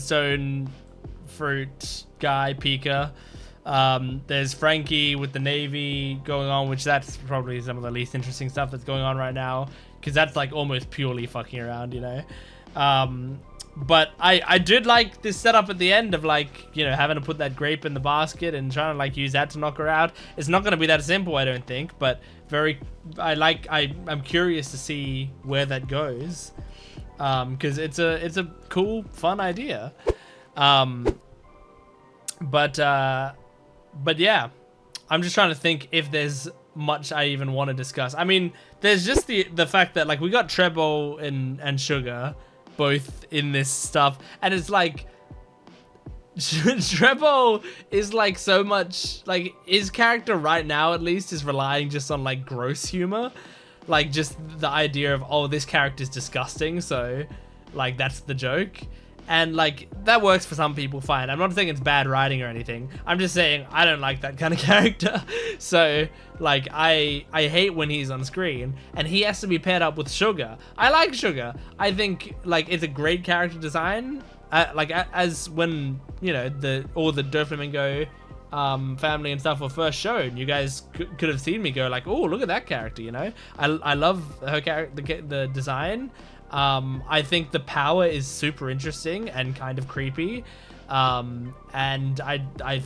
fruit guy, Pika. There's Frankie with the Navy going on, which that's probably some of the least interesting stuff that's going on right now, because that's like almost purely fucking around, you know. But I did like this setup at the end of like, you know, having to put that grape in the basket and trying to like use that to knock her out. It's not going to be that simple, I don't think, but I'm curious to see where that goes, because it's a cool, fun idea. But yeah, I'm just trying to think if there's much I even want to discuss. I mean, there's just the fact that like we got Treble and Sugar both in this stuff, and it's like Treble is like so much like his character right now at least is relying just on like gross humor, like just the idea of, oh, this character's disgusting, so like that's the joke. And like that works for some people, fine. I'm not saying it's bad writing or anything. I'm just saying I don't like that kind of character. So like I hate when he's on screen and he has to be paired up with Sugar. I like Sugar. I think like it's a great character design. Like as when, you know, all the Doflamingo family and stuff were first shown, you guys could have seen me go like, oh, look at that character, you know. I love her character, the design. I think the power is super interesting and kind of creepy. And I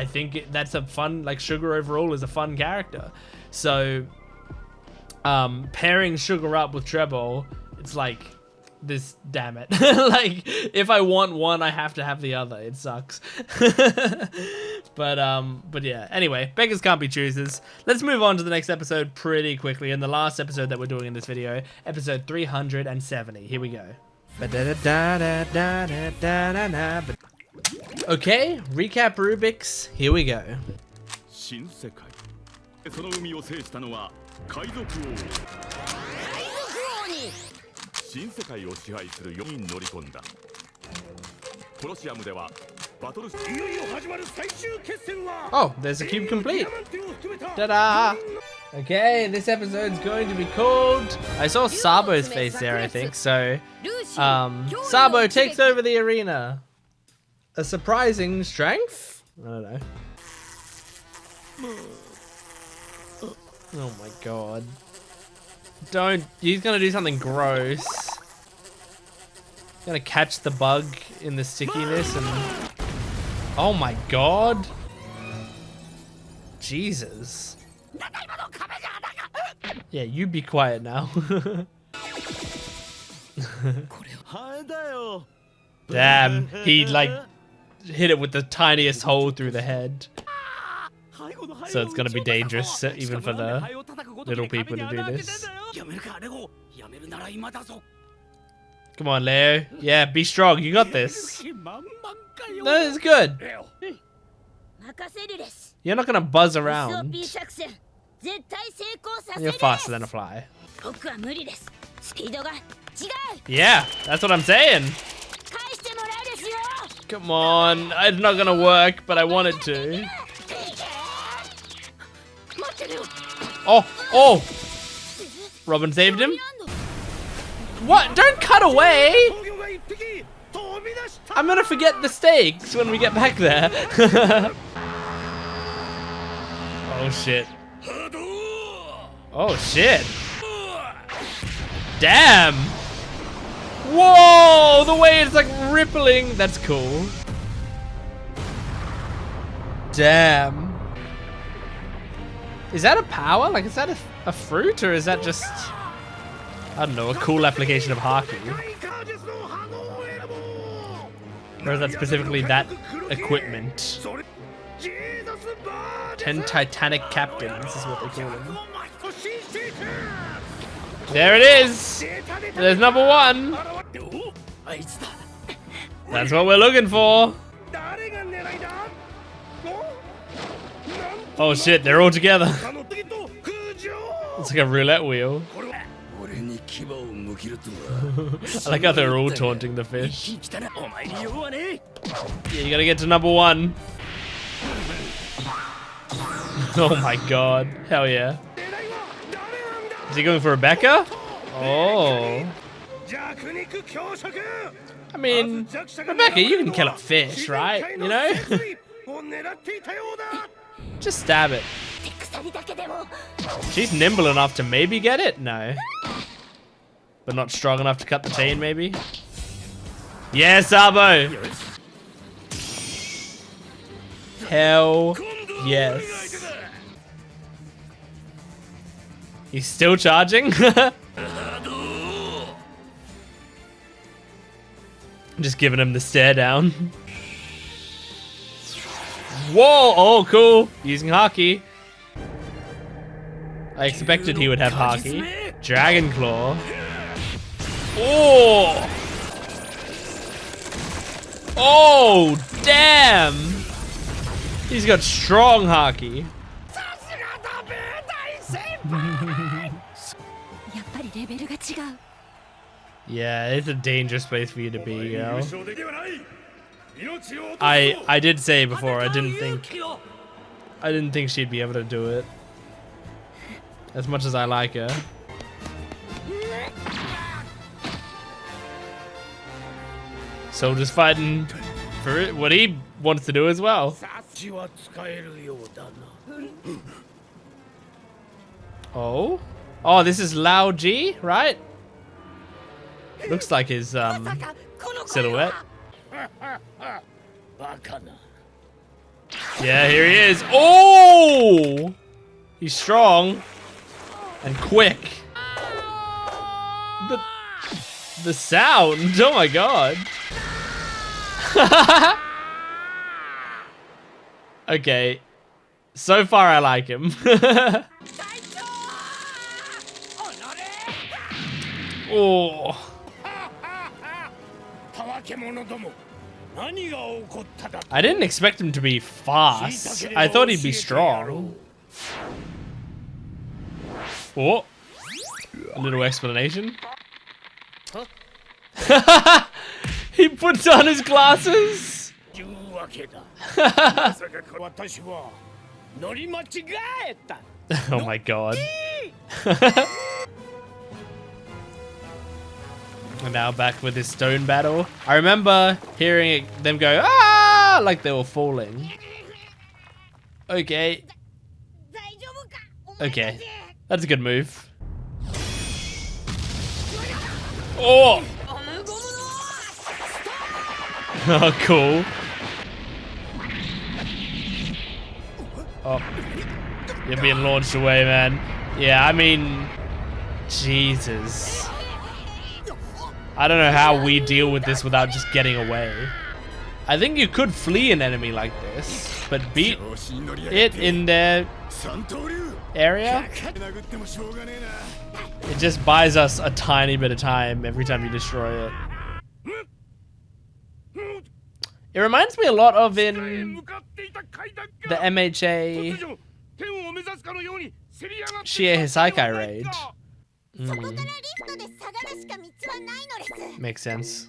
think that's a fun, like, Sugar overall is a fun character. So pairing Sugar up with Treble, it's like this, damn it. Like, if I want one, I have to have the other. It sucks. But yeah, anyway, beggars can't be choosers. Let's move on to the next episode pretty quickly, and the last episode that we're doing in this video, episode 370. Here we go. Okay, recap Rubik's. Here we go. 新世界を支配する4人乗り込んだ。コロシアムではバトルいよいよ始まる最終決戦は Oh, there's a cube complete. Ta-da! Okay, this episode's going to be called... I saw Sabo's face there, I think, so... Sabo takes over the arena. A surprising strength? I don't know. Oh my god. Don't... He's gonna do something gross. He's gonna catch the bug in the stickiness and... Oh my god. Jesus. Yeah, you be quiet now. Damn, he like hit it with the tiniest hole through the head. So it's gonna be dangerous even for the little people to do this. Come on, Leo. Yeah, be strong. You got this. That is good. You're not gonna buzz around. You're faster than a fly. Yeah, that's what I'm saying. Come on. It's not gonna work, but I want it to. Oh, oh! Robin saved him. What? Don't cut away! I'm gonna forget the stakes when we get back there. Oh shit. Oh shit. Damn! Whoa! The way it's like rippling. That's cool. Damn. Is that a power? Like, is that a fruit, or is that just, I don't know, a cool application of Haki? Or is that specifically that equipment? 10 Titanic captains is what they call them. There it is! There's number one! That's what we're looking for! Oh shit, they're all together. It's like a roulette wheel. I like how they're all taunting the fish. Yeah, you gotta get to number one. Oh my god. Hell yeah. Is he going for Rebecca? Oh. I mean, Rebecca, you can kill a fish, right? You know? Just stab it. She's nimble enough to maybe get it? No. But not strong enough to cut the chain, maybe? Yeah, Sabo! Hell yes. He's still charging? Just giving him the stare down. Whoa! Oh, cool. Using Haki. I expected he would have Haki. Dragon Claw. Oh! Oh, damn! He's got strong Haki. Yeah, it's a dangerous place for you to be, you know? I did say before I didn't think she'd be able to do it. As much as I like her. Soldier's fighting for it, what he wants to do as well. Oh? Oh, this is Lao G, right? Looks like his silhouette. Yeah, here he is. Oh! He's strong and quick. The sound. Oh my god. Okay. So far I like him. Oh. I didn't expect him to be fast. I thought he'd be strong. Oh. A little explanation. He puts on his glasses. Oh my god. And now back with this stone battle. I remember hearing them go, ah, like they were falling. Okay. Okay. That's a good move. Oh! Oh, cool. Oh. You're being launched away, man. Yeah, I mean, Jesus. I don't know how we deal with this without just getting away. I think you could flee an enemy like this, but beat it in their area. It just buys us a tiny bit of time every time you destroy it. It reminds me a lot of in the MHA Shie Hisaikai raid. Makes sense.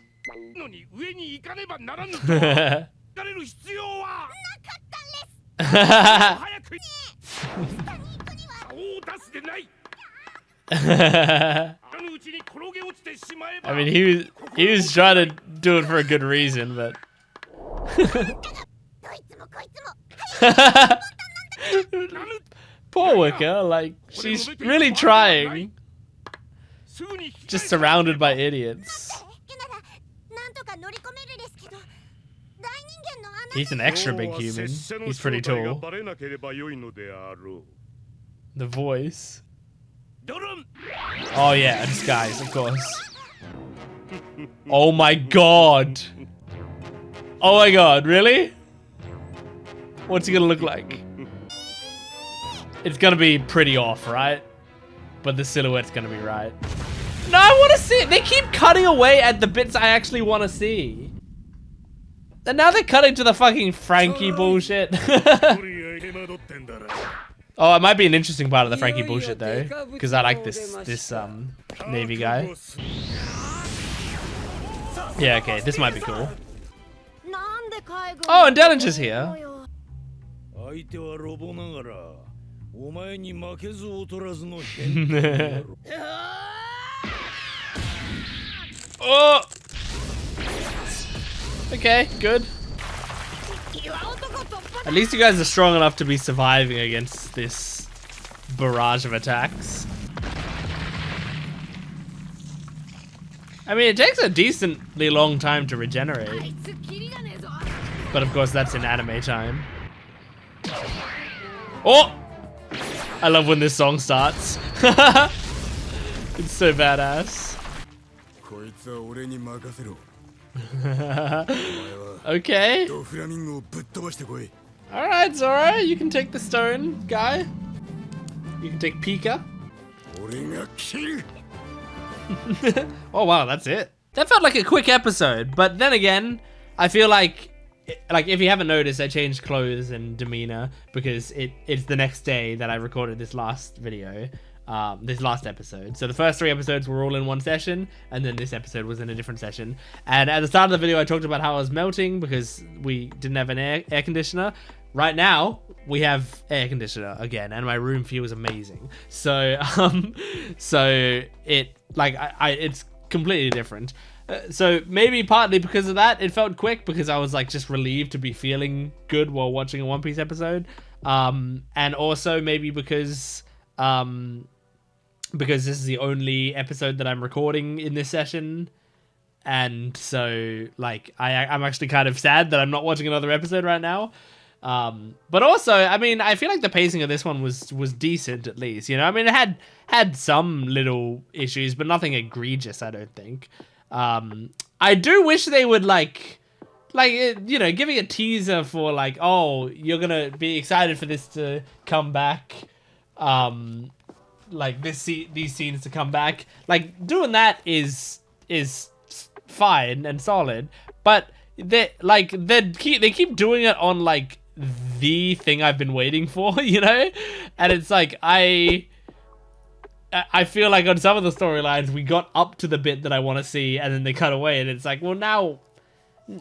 I mean, he was trying to do it for a good reason, but poor Wicca, like, she's really trying. Just surrounded by idiots. He's an extra big human. He's pretty tall. The voice. Oh yeah, disguise, of course. Oh my god. Oh my god, really? What's he gonna look like? It's gonna be pretty off, right? But the silhouette's gonna be right. No, I wanna see it. They keep cutting away at the bits I actually wanna see. And now they're cutting to the fucking Frankie bullshit. Oh, it might be an interesting part of the Frankie bullshit though, because I like this Navy guy. Yeah, okay, this might be cool. Oh, and Dellinger's here. Oh. Okay, good. At least you guys are strong enough to be surviving against this barrage of attacks. I mean, it takes a decently long time to regenerate. But of course, that's in anime time. Oh! I love when this song starts. It's so badass. Okay. Alright, Zoro, you can take the stone, guy. You can take Pika. Oh wow, that's it. That felt like a quick episode, but then again, I feel like if you haven't noticed, I changed clothes and demeanor because it's the next day that I recorded this last video. This last episode. So the first 3 episodes were all in one session, and then this episode was in a different session. And at the start of the video, I talked about how I was melting because we didn't have an air conditioner. Right now, we have air conditioner again, and my room feels amazing. So, so it's completely different. So maybe partly because of that, it felt quick because I was like just relieved to be feeling good while watching a One Piece episode. And also maybe because this is the only episode that I'm recording in this session And so, like, I'm actually kind of sad that I'm not watching another episode right now. But also, I mean, I feel like the pacing of this one was decent at least. You know, I mean, it had some little issues, but nothing egregious, I don't think. I do wish they would like you know, giving a teaser for like, oh, you're gonna be excited for this to come back, like these scenes to come back. Like doing that is fine and solid, but they keep doing it on like the thing I've been waiting for, you know, and it's like I feel like on some of the storylines we got up to the bit that I want to see, and then they cut away, and it's like, well, now.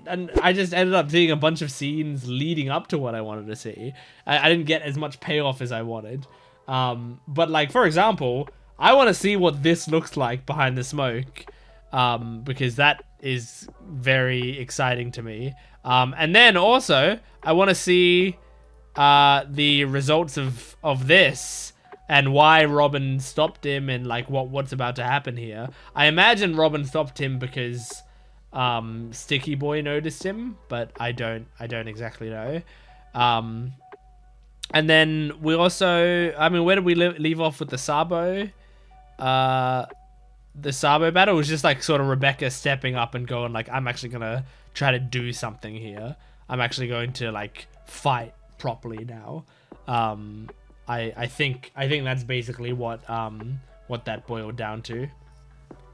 And I just ended up seeing a bunch of scenes leading up to what I wanted to see. I didn't get as much payoff as I wanted. But like, for example, I want to see what this looks like behind the smoke. Because that is very exciting to me. And then also, I want to see the results of this and why Robin stopped him and like what's about to happen here. I imagine Robin stopped him because Sticky Boy noticed him, but I don't exactly know. And then we also, I mean, where did we leave off with the Sabo? The Sabo battle was just like sort of Rebecca stepping up and going like, I'm actually gonna try to do something here. I'm actually going to like fight properly now. I think that's basically what that boiled down to.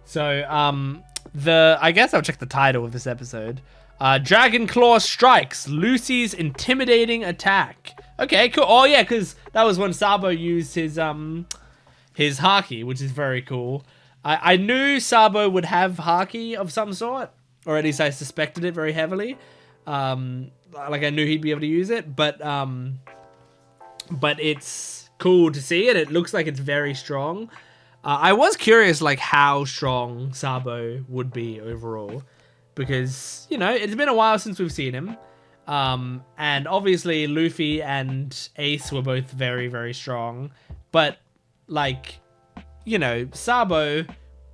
So I guess I'll check the title of this episode. Dragon Claw strikes Lucy's intimidating attack. Okay, cool. Oh yeah, because that was when Sabo used his haki, which is very cool. I knew Sabo would have haki of some sort, or at least I suspected it very heavily. Like I knew he'd be able to use it, but it's cool to see it. It looks like it's very strong. I was curious, like, how strong Sabo would be overall. Because, you know, it's been a while since we've seen him. And obviously, Luffy and Ace were both very, very strong. But, like, you know, Sabo,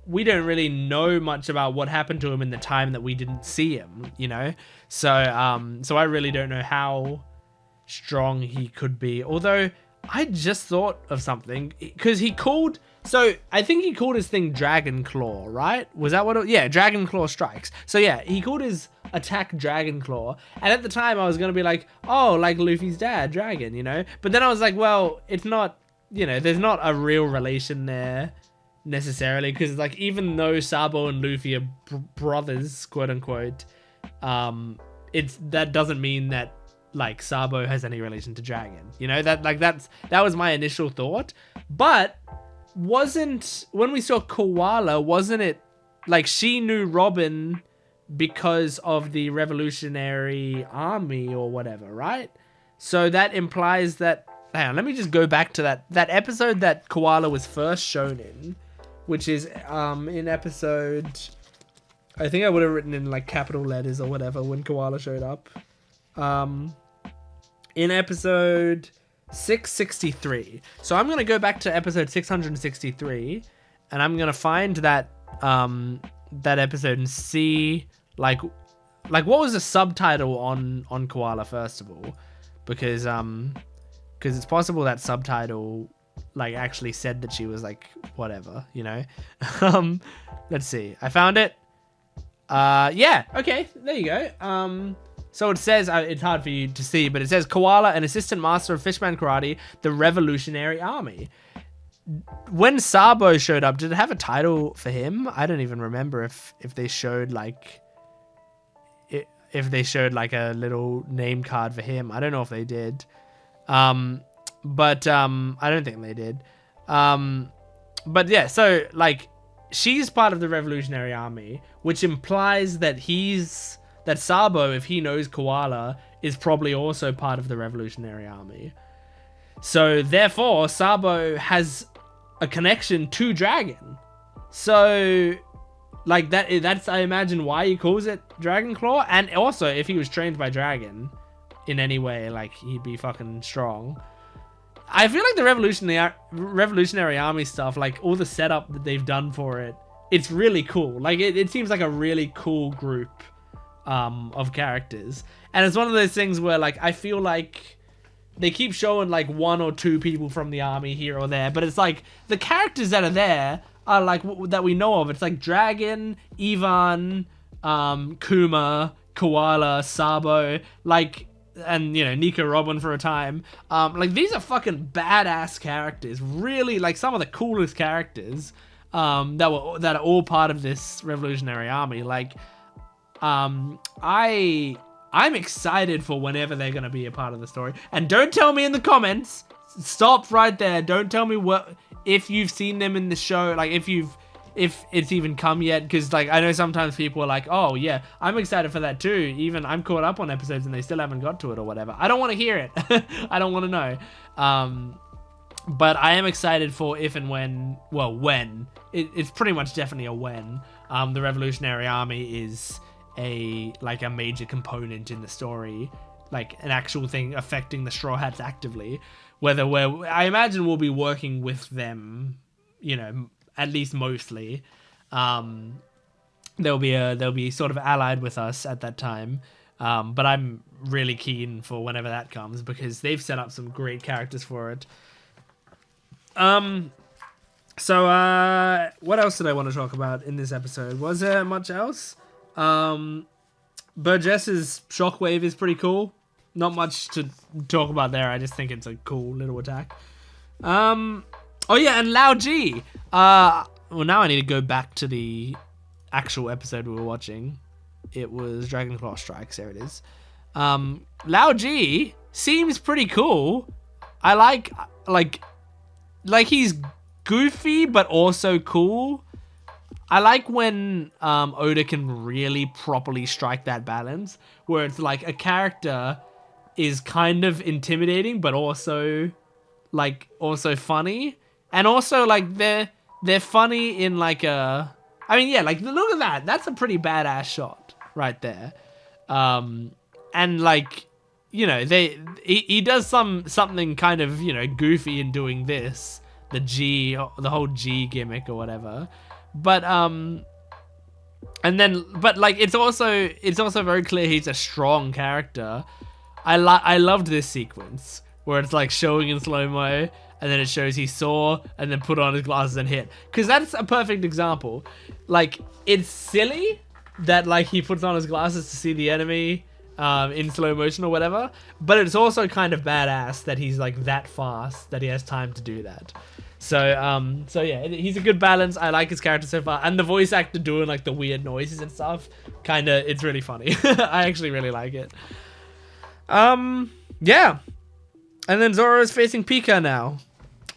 we don't really know much about what happened to him in the time that we didn't see him, you know? So I really don't know how strong he could be. Although, I just thought of something. Because he called... So, I think he called his thing Dragon Claw, right? Was that what it... Yeah, Dragon Claw strikes. So, yeah, he called his attack Dragon Claw. And at the time, I was going to be like, oh, like Luffy's dad, Dragon, you know? But then I was like, well, it's not... You know, there's not a real relation there, necessarily. Because, like, even though Sabo and Luffy are brothers, quote-unquote, that doesn't mean that, like, Sabo has any relation to Dragon. You know? That was my initial thought. But... when we saw Koala, wasn't it like she knew Robin because of the Revolutionary Army or whatever, right? So that implies that... Hang on, let me just go back to that episode that Koala was first shown in, which is in episode... I think I would have written in like capital letters or whatever when Koala showed up. In episode... 663. So I'm gonna go back to episode 663, and I'm gonna find that episode and see like what was the subtitle on Koala first of all, because it's possible that subtitle like actually said that she was like whatever, you know. Let's see. I found it. Yeah. Okay. There you go. So it says, it's hard for you to see, but it says Koala, an assistant master of Fishman Karate, the Revolutionary Army. When Sabo showed up, did it have a title for him? I don't even remember if they showed like a little name card for him. I don't know if they did. But I don't think they did. But yeah, so like she's part of the Revolutionary Army, which implies that that Sabo, if he knows Koala, is probably also part of the Revolutionary Army. So, therefore, Sabo has a connection to Dragon. So, like, that's, I imagine, why he calls it Dragon Claw. And also, if he was trained by Dragon in any way, like, he'd be fucking strong. I feel like the Revolutionary Army stuff, like, all the setup that they've done for it, it's really cool. Like it seems like a really cool group of characters, and it's one of those things where like I feel like they keep showing like 1 or 2 people from the army here or there, but it's like the characters that are there are like that we know of. It's like Dragon, Ivan, Kuma, Koala, Sabo, like, and you know, Nico Robin for a time. Like these are fucking badass characters, really, like some of the coolest characters that are all part of this Revolutionary Army. Like I'm excited for whenever they're gonna be a part of the story. And don't tell me in the comments, stop right there, don't tell me what if you've seen them in the show, like if it's even come yet, because like I know sometimes people are like, oh yeah, I'm excited for that too, even I'm caught up on episodes and they still haven't got to it or whatever. I don't want to hear it. I don't want to know. But I am excited for if and when, well, when it's pretty much definitely a when the Revolutionary Army is a major component in the story, like an actual thing affecting the Straw Hats actively, I imagine we'll be working with them, you know, at least mostly. They'll be sort of allied with us at that time, but I'm really keen for whenever that comes because they've set up some great characters for it. So what else did I want to talk about in this episode? Was there much else? Burgess's shockwave is pretty cool. Not much to talk about there. I just think it's a cool little attack. Oh yeah, and Lao G. Well, now I need to go back to the actual episode we were watching. It was Dragon Claw Strikes. There it is. Lao G seems pretty cool. I like he's goofy but also cool. I like when Oda can really properly strike that balance, where it's like a character is kind of intimidating, but also funny, and also like they're funny in like a. I mean, yeah, like look at that. That's a pretty badass shot right there, and like you know he does something kind of, you know, goofy in doing this, the whole G gimmick or whatever. But like it's also very clear he's a strong character. I loved this sequence where it's like showing in slow-mo and then it shows he saw and then put on his glasses and hit, because that's a perfect example. Like it's silly that like he puts on his glasses to see the enemy in slow motion or whatever, but it's also kind of badass that he's like that fast that he has time to do that. So yeah, he's a good balance. I like his character so far, and the voice actor doing like the weird noises and stuff, it's really funny. I actually really like it. Yeah, and then Zoro's facing Pika now.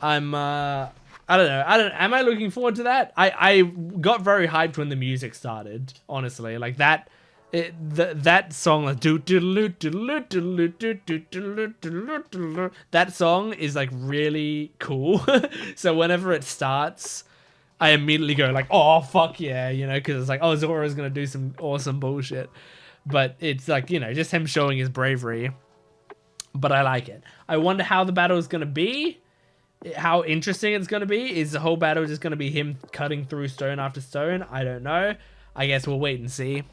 I don't know. Am I looking forward to that? I got very hyped when the music started. Honestly, like that. That song, like that song is like really cool. So whenever it starts, I immediately go like, oh fuck yeah, you know, because it's like, oh, Zoro's gonna do some awesome bullshit. But it's like, you know, just him showing his bravery. But I like it. I wonder how the battle is gonna be, how interesting it's gonna be. Is the whole battle just gonna be him cutting through stone after stone? I don't know. I guess we'll wait and see.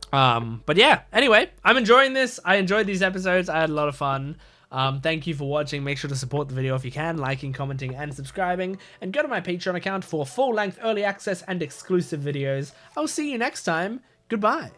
But yeah, anyway, I'm enjoying this. I enjoyed these episodes. I had a lot of fun. Thank you for watching. Make sure to support the video if you can, liking, commenting, and subscribing. And go to my Patreon account for full-length early access and exclusive videos. I'll see you next time. Goodbye.